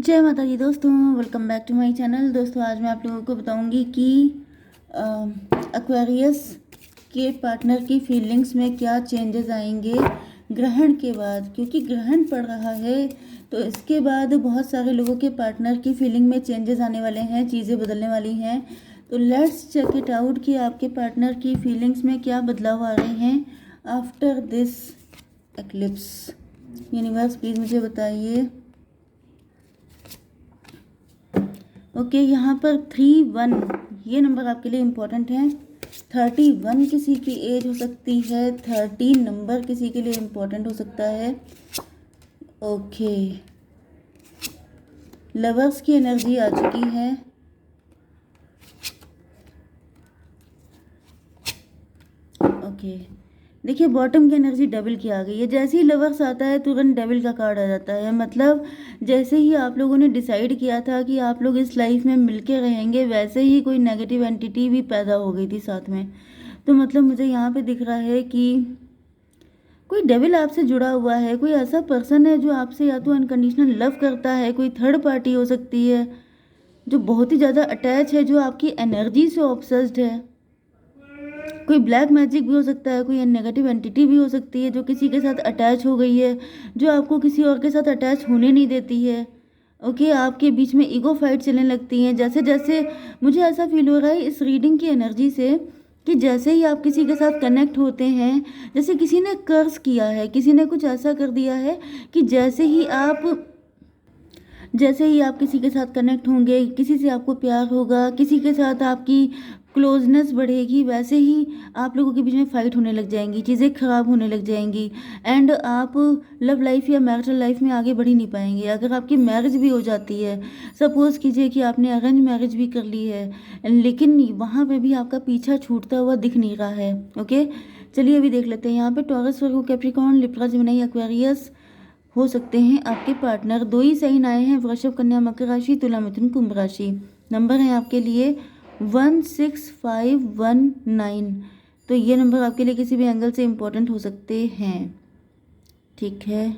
जय माता दी दोस्तों, welcome back to my channel. दोस्तों आज मैं आप लोगों को बताऊंगी कि एक्वेरियस के पार्टनर की फीलिंग्स में क्या चेंजेस आएंगे ग्रहण के बाद, क्योंकि ग्रहण पड़ रहा है तो इसके बाद बहुत सारे लोगों के पार्टनर की फीलिंग में चेंजेस आने वाले हैं, चीज़ें बदलने वाली हैं। तो लेट्स चेक इट आउट कि आपके पार्टनर की फीलिंग्स में क्या बदलाव आ रहे हैं after this eclipse. Universe please मुझे बताइए। ओके, यहाँ पर 31 ये नंबर आपके लिए इम्पोर्टेंट है। 31 किसी की एज हो सकती है, 13 नंबर किसी के लिए इम्पोर्टेंट हो सकता है। ओके, लवर्स की एनर्जी आ चुकी है। ओके, देखिए बॉटम की एनर्जी डेविल की आ गई है। जैसे ही लवर्स आता है तुरंत डेविल का कार्ड आ जाता है। मतलब जैसे ही आप लोगों ने डिसाइड किया था कि आप लोग इस लाइफ में मिलके रहेंगे, वैसे ही कोई नेगेटिव एंटिटी भी पैदा हो गई थी साथ में। तो मतलब मुझे यहाँ पे दिख रहा है कि कोई डेविल आपसे जुड़ा हुआ है, कोई ऐसा पर्सन है जो आपसे या तो अनकंडीशनल लव करता है, कोई थर्ड पार्टी हो सकती है जो बहुत ही ज़्यादा अटैच है, जो आपकी एनर्जी से ऑब्सेस्ड है। कोई ब्लैक मैजिक भी हो सकता है, कोई नेगेटिव एंटिटी भी हो सकती है जो किसी के साथ अटैच हो गई है, जो आपको किसी और के साथ अटैच होने नहीं देती है। ओके, आपके बीच में ईगो फाइट चलने लगती हैं। जैसे जैसे मुझे ऐसा फील हो रहा है इस रीडिंग की एनर्जी से कि जैसे ही आप किसी के साथ कनेक्ट होते हैं, जैसे किसी ने कर्स किया है, किसी ने कुछ ऐसा कर दिया है कि जैसे ही आप किसी के साथ कनेक्ट होंगे, किसी से आपको प्यार होगा, किसी के साथ आपकी क्लोजनेस बढ़ेगी, वैसे ही आप लोगों के बीच में फ़ाइट होने लग जाएंगी, चीज़ें ख़राब होने लग जाएंगी एंड आप लव लाइफ या मैरिटल लाइफ में आगे बढ़ ही नहीं पाएंगे। अगर आपकी मैरिज भी हो जाती है, सपोज़ कीजिए कि आपने अरेंज मैरिज भी कर ली है, लेकिन वहाँ पे भी आपका पीछा छूटता हुआ दिख नहीं रहा है। ओके, चलिए अभी देख लेते हैं। यहाँ पे टॉरस, वर्गो, कैप्रिकॉर्न, लिब्रा, जेमिनी, एक्वेरियस हो सकते हैं आपके पार्टनर। दो ही साइन आए हैं, वृषभ, कन्या, मकर राशि, तुला, मिथुन, कुंभ राशि। नंबर है आपके लिए 16519। तो ये नंबर आपके लिए किसी भी एंगल से इम्पोर्टेंट हो सकते हैं। ठीक है,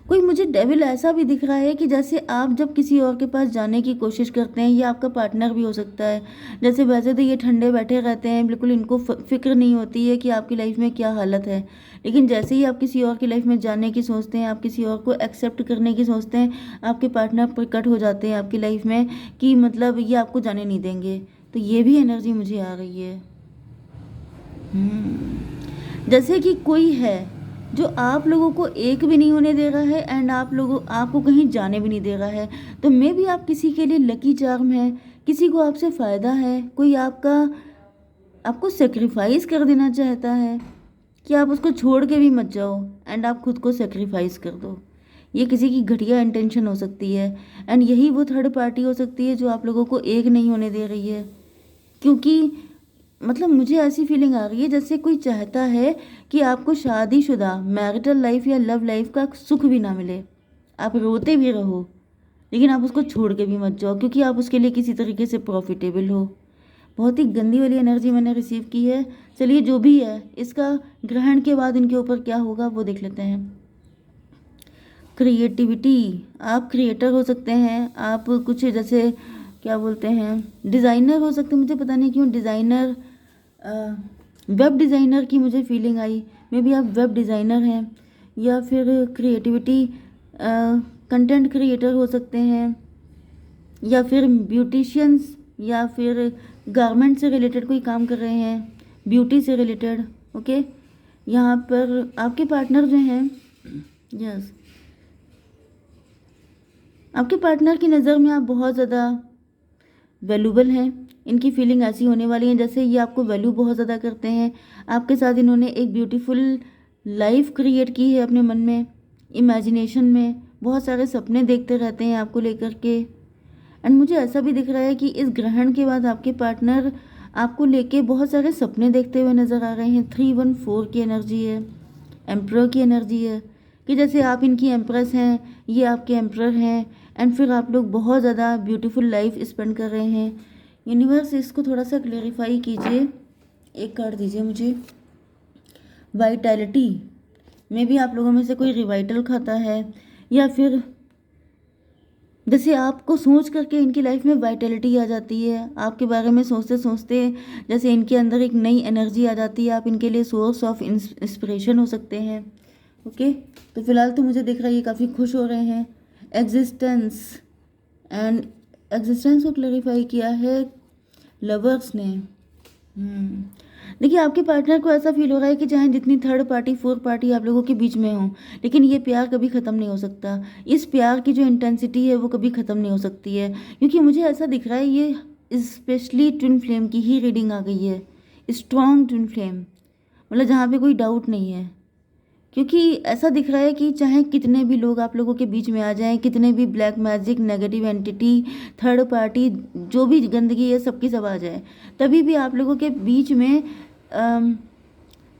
कोई मुझे डेविल ऐसा भी दिख रहा है कि जैसे आप जब किसी और के पास जाने की कोशिश करते हैं, ये आपका पार्टनर भी हो सकता है। जैसे वैसे तो ये ठंडे बैठे रहते हैं, बिल्कुल इनको फिक्र नहीं होती है कि आपकी लाइफ में क्या हालत है, लेकिन जैसे ही आप किसी और की लाइफ में जाने की सोचते हैं, आप किसी और को एक्सेप्ट करने की सोचते हैं, आपके पार्टनर प्रकट हो जाते हैं आपकी लाइफ में कि मतलब ये आपको जाने नहीं देंगे। तो ये भी एनर्जी मुझे आ रही है। जैसे कि कोई है जो आप लोगों को एक भी नहीं होने दे रहा है एंड आपको कहीं जाने भी नहीं दे रहा है। तो मे भी आप किसी के लिए लकी चार्म है, किसी को आपसे फ़ायदा है, कोई आपको सेक्रीफाइस कर देना चाहता है कि आप उसको छोड़ के भी मत जाओ एंड आप खुद को सेक्रीफाइस कर दो। ये किसी की घटिया इंटेंशन हो सकती है एंड यही वो थर्ड पार्टी हो सकती है जो आप लोगों को एक नहीं होने दे रही है। क्योंकि मतलब मुझे ऐसी फीलिंग आ रही है जैसे कोई चाहता है कि आपको शादीशुदा मैरिटल लाइफ या लव लाइफ का सुख भी ना मिले, आप रोते भी रहो, लेकिन आप उसको छोड़ के भी मत जाओ क्योंकि आप उसके लिए किसी तरीके से प्रॉफिटेबल हो। बहुत ही गंदी वाली एनर्जी मैंने रिसीव की है। चलिए जो भी है, इसका ग्रहण के बाद इनके ऊपर क्या होगा वो देख लेते हैं। क्रिएटिविटी, आप क्रिएटर हो सकते हैं, आप कुछ जैसे क्या बोलते हैं, डिज़ाइनर हो सकते हैं। मुझे पता नहीं क्यों डिज़ाइनर, वेब डिज़ाइनर की मुझे फीलिंग आई। मे बी आप वेब डिज़ाइनर हैं या फिर क्रिएटिविटी कंटेंट क्रिएटर हो सकते हैं या फिर ब्यूटिशियंस या फिर गारमेंट से रिलेटेड कोई काम कर रहे हैं, ब्यूटी से रिलेटेड। ओके, यहाँ पर आपके पार्टनर जो हैं, यस, आपके पार्टनर की नज़र में आप बहुत ज़्यादा वैल्यूबल हैं। इनकी फीलिंग ऐसी होने वाली है जैसे ये आपको वैल्यू बहुत ज़्यादा करते हैं। आपके साथ इन्होंने एक ब्यूटीफुल लाइफ क्रिएट की है अपने मन में, इमेजिनेशन में बहुत सारे सपने देखते रहते हैं आपको लेकर के। एंड मुझे ऐसा भी दिख रहा है कि इस ग्रहण के बाद आपके पार्टनर आपको लेके बहुत सारे सपने देखते हुए नज़र आ रहे हैं। 314 की एनर्जी है, एम्प्रर की एनर्जी है कि जैसे आप इनकी एम्प्रेस हैं, ये आपके एम्प्रर हैं एंड फिर आप लोग बहुत ज़्यादा ब्यूटीफुल लाइफ स्पेंड कर रहे हैं। यूनिवर्स इसको थोड़ा सा क्लेरिफाई कीजिए, एक कार्ड दीजिए मुझे। वाइटैलिटी में भी आप लोगों में से कोई रिवाइटल खाता है, या फिर जैसे आपको सोच करके इनकी लाइफ में वाइटैलिटी आ जाती है, आपके बारे में सोचते सोचते जैसे इनके अंदर एक नई एनर्जी आ जाती है, आप इनके लिए सोर्स ऑफ इंस्पिरेशन हो सकते हैं। ओके, तो फिलहाल तो मुझे दिख रहा है ये काफ़ी खुश हो रहे हैं। एग्जिस्टेंस एंड एग्जिस्टेंस को क्लैरिफाई किया है लवर्स ने। देखिए, आपके पार्टनर को ऐसा फील हो रहा है कि चाहे जितनी थर्ड पार्टी फोर्थ पार्टी आप लोगों के बीच में हो, लेकिन ये प्यार कभी ख़त्म नहीं हो सकता। इस प्यार की जो इंटेंसिटी है वो कभी ख़त्म नहीं हो सकती है, क्योंकि मुझे ऐसा दिख रहा है ये स्पेशली ट्विन फ्लेम की ही रीडिंग आ गई है। स्ट्रॉन्ग ट्विन फ्लेम, मतलब जहाँ पे कोई डाउट नहीं है, क्योंकि ऐसा दिख रहा है कि चाहे कितने भी लोग आप लोगों के बीच में आ जाएं, कितने भी black magic, negative entity, third party, जो भी गंदगी है सबकी सब आ जाए, तभी भी आप लोगों के बीच में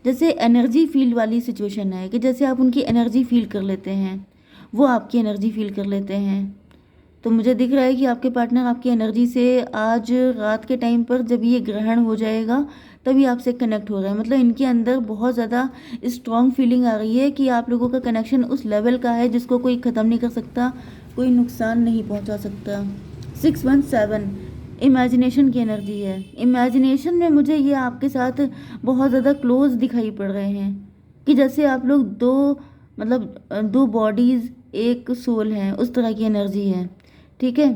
जैसे एनर्जी फील वाली सिचुएशन है कि जैसे आप उनकी एनर्जी फील कर लेते हैं, वो आपकी एनर्जी फील कर लेते हैं। तो मुझे दिख रहा है कि आपके पार्टनर आपकी एनर्जी से आज रात के टाइम पर जब ये ग्रहण हो जाएगा तभी आपसे कनेक्ट हो रहा है। मतलब इनके अंदर बहुत ज़्यादा स्ट्रॉन्ग फीलिंग आ रही है कि आप लोगों का कनेक्शन उस लेवल का है जिसको कोई ख़त्म नहीं कर सकता, कोई नुकसान नहीं पहुंचा सकता। 617 इमेजिनेशन की एनर्जी है। इमेजिनेशन में मुझे ये आपके साथ बहुत ज़्यादा क्लोज दिखाई पड़ रहे हैं कि जैसे आप लोग दो बॉडीज़ एक सोल हैं, उस तरह की एनर्जी है। ठीक है,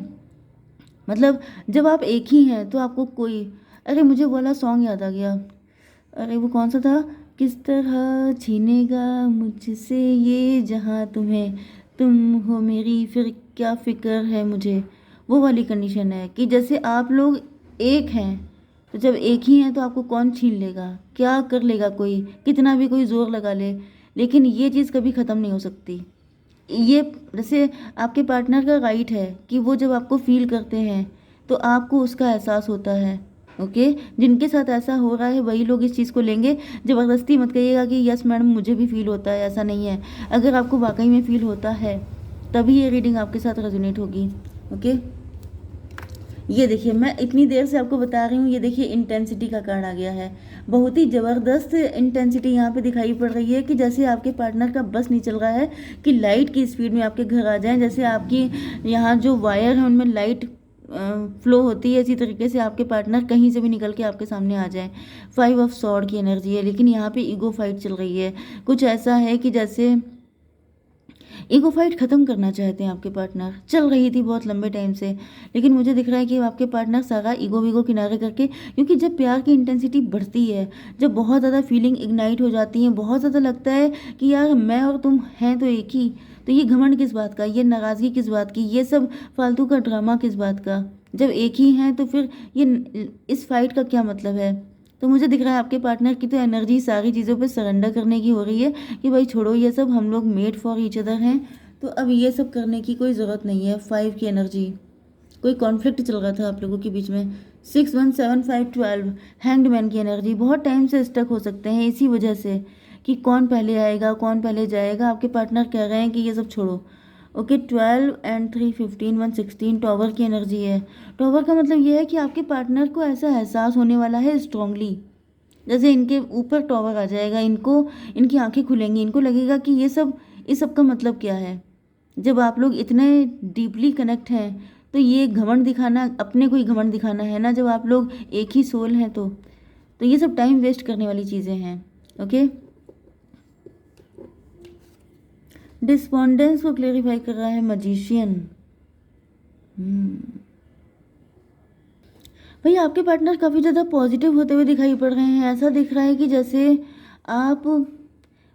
मतलब जब आप एक ही हैं तो आपको कोई, अरे मुझे वो वाला सॉन्ग याद आ गया, अरे वो कौन सा था, किस तरह छीनेगा मुझसे ये जहाँ तुम्हें, तुम हो मेरी फिर क्या फ़िक्र है मुझे। वो वाली कंडीशन है कि जैसे आप लोग एक हैं, तो जब एक ही हैं तो आपको कौन छीन लेगा, क्या कर लेगा कोई, कितना भी कोई ज़ोर लगा ले, लेकिन ये चीज़ कभी ख़त्म नहीं हो सकती। ये जैसे आपके पार्टनर का राइट है कि वो जब आपको फील करते हैं तो आपको उसका एहसास होता है। ओके, जिनके साथ ऐसा हो रहा है वही लोग इस चीज़ को लेंगे। ज़बरदस्ती मत कहिएगा कि यस मैडम मुझे भी फील होता है, ऐसा नहीं है। अगर आपको वाकई में फील होता है तभी ये रीडिंग आपके साथ रेजोनेट होगी। ओके, ये देखिए, मैं इतनी देर से आपको बता रही हूँ, ये देखिए इंटेंसिटी का कार्ड आ गया है। बहुत ही ज़बरदस्त इंटेंसिटी यहाँ पे दिखाई पड़ रही है कि जैसे आपके पार्टनर का बस नहीं चल रहा है कि लाइट की स्पीड में आपके घर आ जाएं। जैसे आपकी यहाँ जो वायर है उनमें लाइट फ्लो होती है, इसी तरीके से आपके पार्टनर कहीं से भी निकल के आपके सामने आ जाए। 5 ऑफ सॉर्ड की एनर्जी है, लेकिन यहाँ पे ईगो फाइट चल रही है। कुछ ऐसा है कि जैसे ईगो फाइट ख़त्म करना चाहते हैं आपके पार्टनर, चल रही थी बहुत लंबे टाइम से, लेकिन मुझे दिख रहा है कि आपके पार्टनर सारा ईगो वीगो किनारे करके, क्योंकि जब प्यार की इंटेंसिटी बढ़ती है, जब बहुत ज़्यादा फीलिंग इग्नाइट हो जाती है, बहुत ज़्यादा लगता है कि यार मैं और तुम हैं तो एक ही, तो ये घमंड किस बात का, ये नाराज़गी किस बात की, ये सब फालतू का ड्रामा किस बात का। जब एक ही हैं तो फिर ये इस फाइट का क्या मतलब है। तो मुझे दिख रहा है आपके पार्टनर की तो एनर्जी सारी चीज़ों पे सरेंडर करने की हो रही है कि भाई छोड़ो ये सब, हम लोग मेड फॉर ईच अदर हैं, तो अब ये सब करने की कोई ज़रूरत नहीं है। 5 की एनर्जी, कोई कॉन्फ्लिक्ट चल रहा था आप लोगों के बीच में। 6 1 7 5 12 हैंग्ड मैन की एनर्जी, बहुत टाइम से स्टक हो सकते हैं इसी वजह से कि कौन पहले आएगा कौन पहले जाएगा। आपके पार्टनर कह रहे हैं कि ये सब छोड़ो। ओके, 12 एंड 3 15 116 टॉवर की एनर्जी है। टॉवर का मतलब ये है कि आपके पार्टनर को ऐसा एहसास होने वाला है स्ट्रांगली, जैसे इनके ऊपर टॉवर आ जाएगा, इनकी आंखें खुलेंगी, इनको लगेगा कि इस सब का मतलब क्या है। जब आप लोग इतने डीपली कनेक्ट हैं तो ये घमंड दिखाना, अपने को ही घमंड दिखाना है ना, जब आप लोग एक ही सोल हैं तो ये सब टाइम वेस्ट करने वाली चीज़ें हैं। ओके, डिस्पोंडेंस को क्लेरिफाई कर रहा है मजिशियन। भैया आपके पार्टनर काफ़ी ज़्यादा पॉजिटिव होते हुए दिखाई पड़ रहे हैं। ऐसा दिख रहा है कि जैसे आप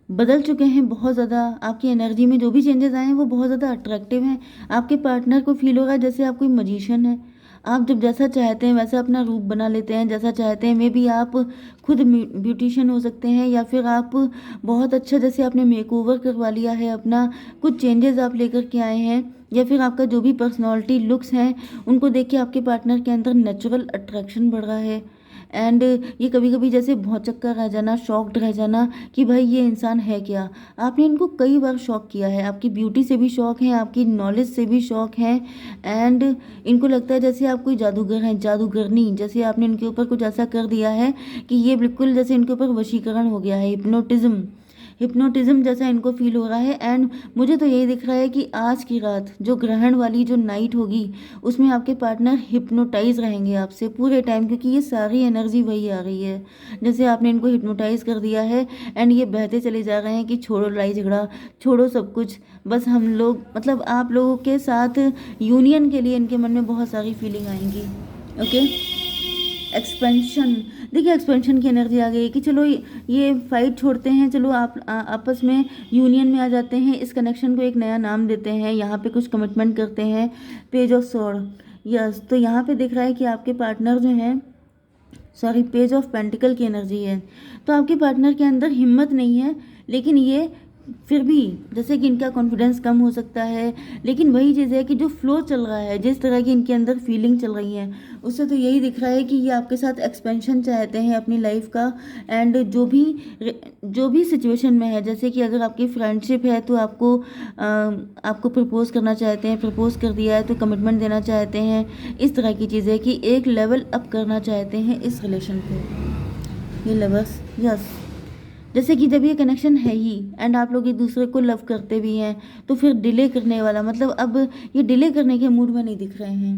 बदल चुके हैं बहुत ज़्यादा, आपकी एनर्जी में जो भी चेंजेस आए हैं वो बहुत ज़्यादा अट्रैक्टिव हैं। आपके पार्टनर को फील होगा जैसे आप कोई मजिशियन है, आप जब जैसा चाहते हैं वैसा अपना रूप बना लेते हैं, जैसा चाहते हैं। मे बी आप खुद ब्यूटिशियन हो सकते हैं, या फिर आप बहुत अच्छा, जैसे आपने मेकओवर करवा लिया है अपना, कुछ चेंजेस आप लेकर के आए हैं, या फिर आपका जो भी पर्सनालिटी लुक्स हैं उनको देख के आपके पार्टनर के अंदर नेचुरल अट्रैक्शन बढ़ रहा है। एंड ये कभी कभी जैसे भौचक्का रह जाना, शॉक्ड रह जाना कि भाई ये इंसान है क्या। आपने इनको कई बार शॉक किया है, आपकी ब्यूटी से भी शॉक है, आपकी नॉलेज से भी शॉक है। एंड इनको लगता है जैसे आप कोई जादूगर हैं, जादूगरनी, जैसे आपने इनके ऊपर कुछ ऐसा कर दिया है कि ये बिल्कुल जैसे इनके ऊपर वशीकरण हो गया है, हिप्नोटिज्म, हिप्नोटिज्म जैसा इनको फील हो रहा है। एंड मुझे तो यही दिख रहा है कि आज की रात जो ग्रहण वाली जो नाइट होगी उसमें आपके पार्टनर हिप्नोटाइज रहेंगे आपसे पूरे टाइम, क्योंकि ये सारी एनर्जी वही आ रही है जैसे आपने इनको हिप्नोटाइज कर दिया है। एंड ये बहते चले जा रहे हैं कि छोड़ो लड़ाई झगड़ा, छोड़ो सब कुछ, बस हम लोग मतलब आप लोगों के साथ यूनियन के लिए इनके मन में बहुत सारी फीलिंग आएंगी। ओके, एक्सपेंशन, देखिए एक्सपेंशन की एनर्जी आ गई कि चलो ये फाइट छोड़ते हैं, चलो आप आपस में यूनियन में आ जाते हैं, इस कनेक्शन को एक नया नाम देते हैं, यहाँ पे कुछ कमिटमेंट करते हैं। पेज ऑफ स्वॉर्ड, यस, तो यहाँ पे दिख रहा है कि आपके पार्टनर जो हैं, सॉरी, पेज ऑफ पेंटिकल की एनर्जी है। तो आपके पार्टनर के अंदर हिम्मत नहीं है, लेकिन ये फिर भी जैसे कि इनका कॉन्फिडेंस कम हो सकता है, लेकिन वही चीज़ है कि जो फ्लो चल रहा है, जिस तरह की इनके अंदर फीलिंग चल रही है, उससे तो यही दिख रहा है कि ये आपके साथ एक्सपेंशन चाहते हैं अपनी लाइफ का। एंड जो भी सिचुएशन में है, जैसे कि अगर आपकी फ्रेंडशिप है तो आपको प्रपोज करना चाहते हैं, प्रपोज कर दिया है तो कमिटमेंट देना चाहते हैं, इस तरह की चीज़ें कि एक लेवल अप करना चाहते हैं इस रिलेशन को, ये लवर्स, यस। जैसे कि जब ये कनेक्शन है ही एंड आप लोग एक दूसरे को लव करते भी हैं, तो फिर डिले करने वाला मतलब अब ये डिले करने के मूड में नहीं दिख रहे हैं।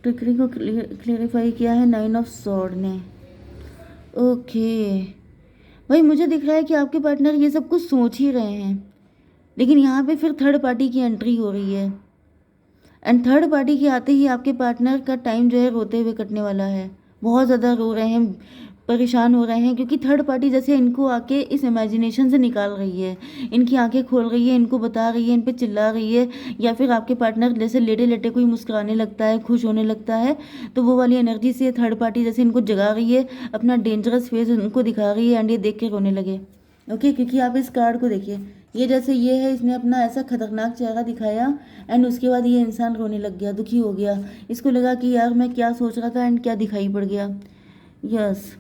ट्रिकरी को क्लेरिफाई किया है नाइन ऑफ सॉर्ड ने। ओके भाई, मुझे दिख रहा है कि आपके पार्टनर ये सब कुछ सोच ही रहे हैं, लेकिन यहाँ पे फिर थर्ड पार्टी की एंट्री हो रही है। एंड थर्ड पार्टी के आते ही आपके पार्टनर का टाइम जो है रोते हुए कटने वाला है, बहुत ज़्यादा रो रहे हैं, परेशान हो रहे हैं, क्योंकि थर्ड पार्टी जैसे इनको आके इस इमेजिनेशन से निकाल रही है, इनकी आंखें खोल रही है, इनको बता रही है, इन पे चिल्ला रही है, या फिर आपके पार्टनर जैसे लेटे लेटे कोई मुस्कुराने लगता है, खुश होने लगता है, तो वो वाली एनर्जी से थर्ड पार्टी जैसे इनको जगा रही है, अपना डेंजरस फेस उनको दिखा रही है, एंड ये देख के रोने लगे। ओके, क्योंकि आप इस कार्ड को देखिए, ये जैसे ये है, इसने अपना ऐसा खतरनाक चेहरा दिखाया एंड उसके बाद ये इंसान रोने लग गया, दुखी हो गया, इसको लगा कि यार मैं क्या सोच रहा था एंड क्या दिखाई पड़ गया। यस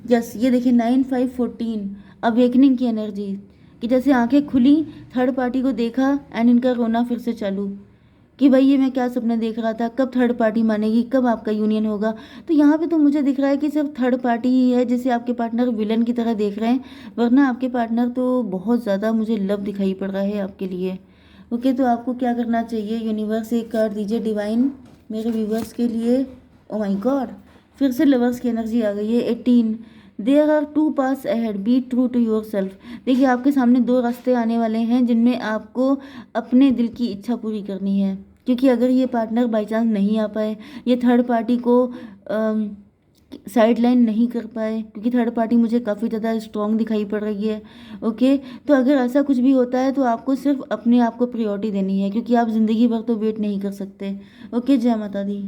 यस, ये देखिए 9/5/14 अवेकनिंग की एनर्जी, कि जैसे आंखें खुली, थर्ड पार्टी को देखा एंड इनका रोना फिर से चालू कि भाई ये मैं क्या सपना देख रहा था, कब थर्ड पार्टी मानेगी, कब आपका यूनियन होगा। तो यहाँ पे तो मुझे दिख रहा है कि सिर्फ थर्ड पार्टी ही है जिसे आपके पार्टनर विलन की तरह देख रहे हैं, वरना आपके पार्टनर तो बहुत ज़्यादा मुझे लव दिखाई पड़ रहा है आपके लिए। ओके, तो आपको क्या करना चाहिए, यूनिवर्स एक कार्ड दीजिए डिवाइन मेरे व्यूवर्स के लिए। ओ माय गॉड, फिर से लवर्स की एनर्जी आ गई है। 18, there are 2 pass ahead, be true to yourself. देखिए आपके सामने 2 रास्ते आने वाले हैं जिनमें आपको अपने दिल की इच्छा पूरी करनी है, क्योंकि अगर ये पार्टनर बाई चांस नहीं आ पाए, ये थर्ड पार्टी को साइड लाइन नहीं कर पाए, क्योंकि थर्ड पार्टी मुझे काफ़ी ज़्यादा स्ट्रॉन्ग दिखाई पड़ रही है। ओके, तो अगर ऐसा कुछ भी होता है तो आपको सिर्फ अपने आप को प्रायोरिटी देनी है, क्योंकि आप ज़िंदगी भर तो वेट नहीं कर सकते। ओके, जय माता दी।